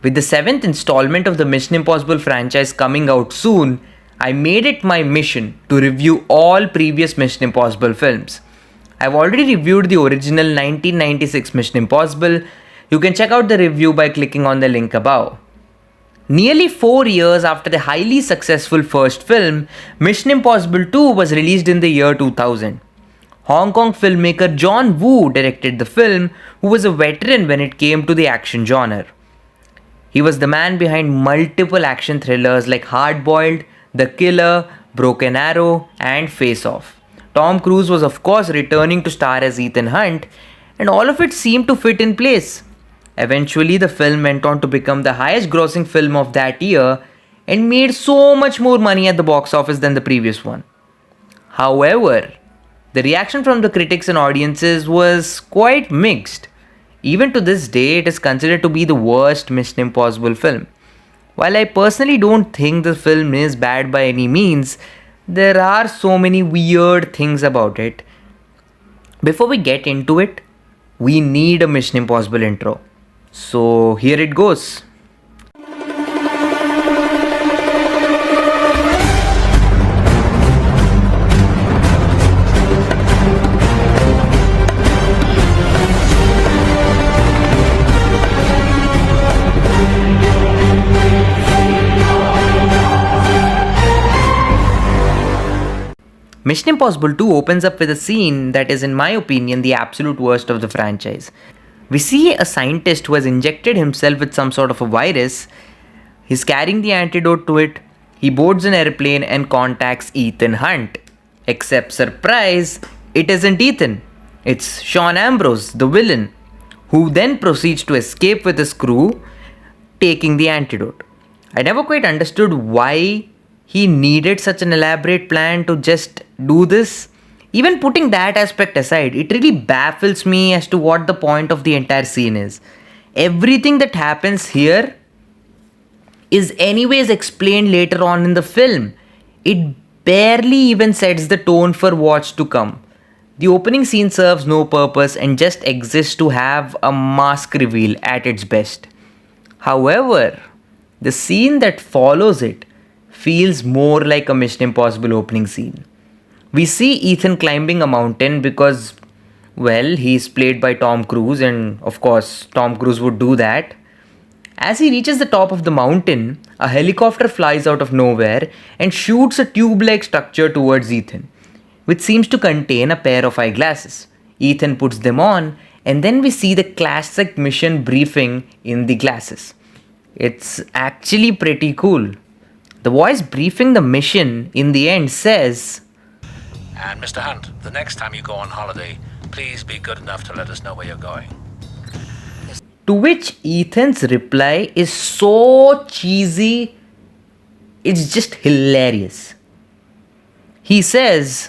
With the 7th installment of the Mission Impossible franchise coming out soon, I made it my mission to review all previous Mission Impossible films. I've already reviewed the original 1996 Mission Impossible. You can check out the review by clicking on the link above. Nearly 4 years after the highly successful first film, Mission Impossible 2 was released in the year 2000. Hong Kong filmmaker John Woo directed the film, who was a veteran when it came to the action genre. He was the man behind multiple action thrillers like Hard Boiled, The Killer, Broken Arrow, and Face Off. Tom Cruise was of course returning to star as Ethan Hunt, and all of it seemed to fit in place. Eventually, the film went on to become the highest grossing film of that year and made so much more money at the box office than the previous one. However, the reaction from the critics and audiences was quite mixed. Even to this day, it is considered to be the worst Mission Impossible film. While I personally don't think the film is bad by any means, there are so many weird things about it. Before we get into it, we need a Mission Impossible intro. So here it goes. Mission Impossible 2 opens up with a scene that is, in my opinion, the absolute worst of the franchise. We see a scientist who has injected himself with some sort of a virus. He's carrying the antidote to it. He boards an airplane and contacts Ethan Hunt. Except, surprise, it isn't Ethan. It's Sean Ambrose, the villain, who then proceeds to escape with his crew, taking the antidote. I never quite understood why he needed such an elaborate plan to just do this. Even putting that aspect aside, it really baffles me as to what the point of the entire scene is. Everything that happens here is anyways explained later on in the film. It barely even sets the tone for what's to come. The opening scene serves no purpose and just exists to have a mask reveal at its best. However, the scene that follows it feels more like a Mission Impossible opening scene. We see Ethan climbing a mountain because, well, he's played by Tom Cruise, and of course, Tom Cruise would do that. As he reaches the top of the mountain, a helicopter flies out of nowhere and shoots a tube-like structure towards Ethan, which seems to contain a pair of eyeglasses. Ethan puts them on, and then we see the classic mission briefing in the glasses. It's actually pretty cool. The voice briefing the mission in the end says, "And Mr. Hunt, the next time you go on holiday, please be good enough to let us know where you're going." To which Ethan's reply is so cheesy, it's just hilarious. He says,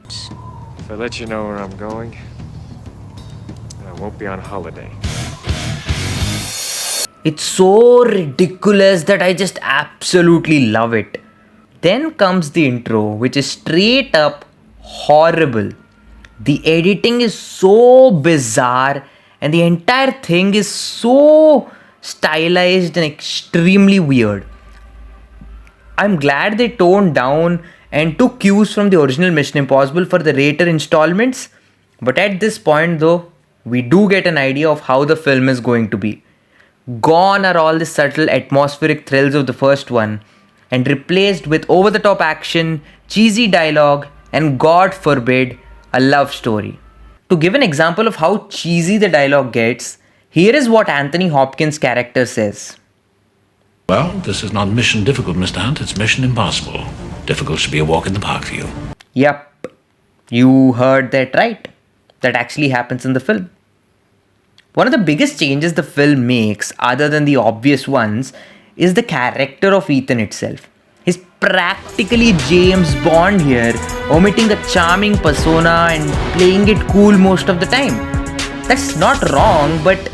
"If I let you know where I'm going, I won't be on holiday." It's so ridiculous that I just absolutely love it. Then comes the intro, which is straight up horrible. The editing is so bizarre and the entire thing is so stylized and extremely weird. I'm glad they toned down and took cues from the original Mission Impossible for the later installments, but at this point though, we do get an idea of how the film is going to be. Gone are all the subtle atmospheric thrills of the first one and replaced with over-the-top action, cheesy dialogue, and God forbid, a love story. To give an example of how cheesy the dialogue gets, here is what Anthony Hopkins' character says. "Well, this is not mission difficult, Mr. Hunt. It's mission impossible. Difficult should be a walk in the park for you." Yup, you heard that right. That actually happens in the film. One of the biggest changes the film makes, other than the obvious ones, is the character of Ethan itself. He's practically James Bond here, omitting the charming persona and playing it cool most of the time. That's not wrong, but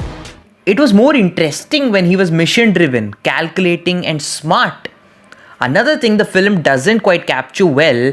it was more interesting when he was mission driven, calculating, and smart. Another thing the film doesn't quite capture well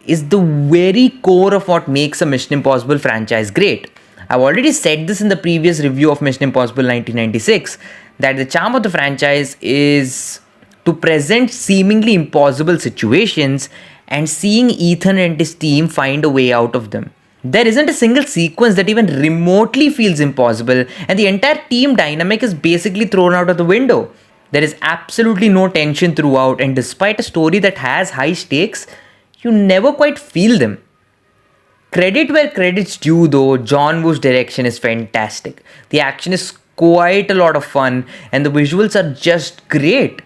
is the very core of what makes a Mission Impossible franchise great. I've already said this in the previous review of Mission Impossible 1996, that the charm of the franchise is to present seemingly impossible situations and seeing Ethan and his team find a way out of them. There isn't a single sequence that even remotely feels impossible, and the entire team dynamic is basically thrown out of the window. There is absolutely no tension throughout, and despite a story that has high stakes, you never quite feel them. Credit where credit's due though, John Woo's direction is fantastic. The action is quite a lot of fun and the visuals are just great.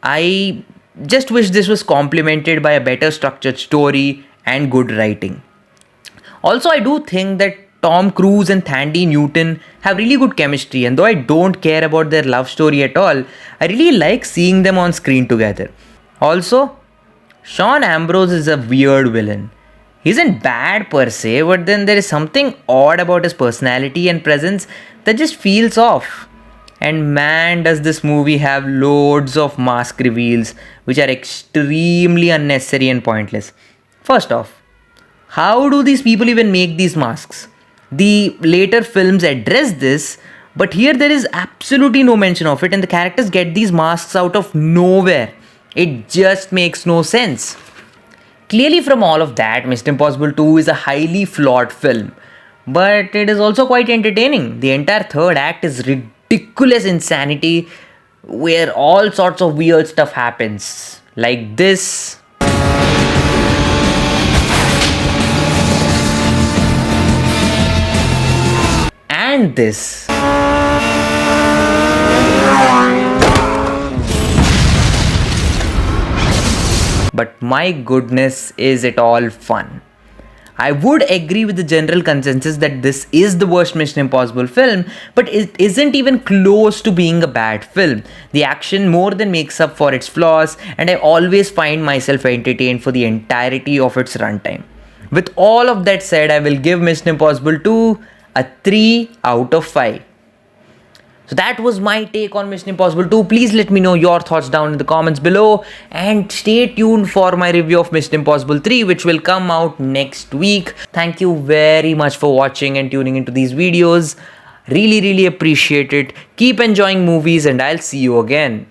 I just wish this was complemented by a better structured story and good writing. Also, I do think that Tom Cruise and Thandie Newton have really good chemistry, and though I don't care about their love story at all, I really like seeing them on screen together. Also, Sean Ambrose is a weird villain. He isn't bad per se, but then there is something odd about his personality and presence that just feels off. And man, does this movie have loads of mask reveals which are extremely unnecessary and pointless. First off, how do these people even make these masks? The later films address this, but here there is absolutely no mention of it, and the characters get these masks out of nowhere. It just makes no sense. Clearly, from all of that, Mr. Impossible 2 is a highly flawed film, but it is also quite entertaining. The entire third act is ridiculous insanity where all sorts of weird stuff happens. Like this. And this. But my goodness, is it all fun. I would agree with the general consensus that this is the worst Mission Impossible film, but it isn't even close to being a bad film. The action more than makes up for its flaws, and I always find myself entertained for the entirety of its runtime. With all of that said, I will give Mission Impossible 2 a 3 out of 5. So that was my take on Mission Impossible 2. Please let me know your thoughts down in the comments below. And stay tuned for my review of Mission Impossible 3, which will come out next week. Thank you very much for watching and tuning into these videos. Really appreciate it. Keep enjoying movies and I'll see you again.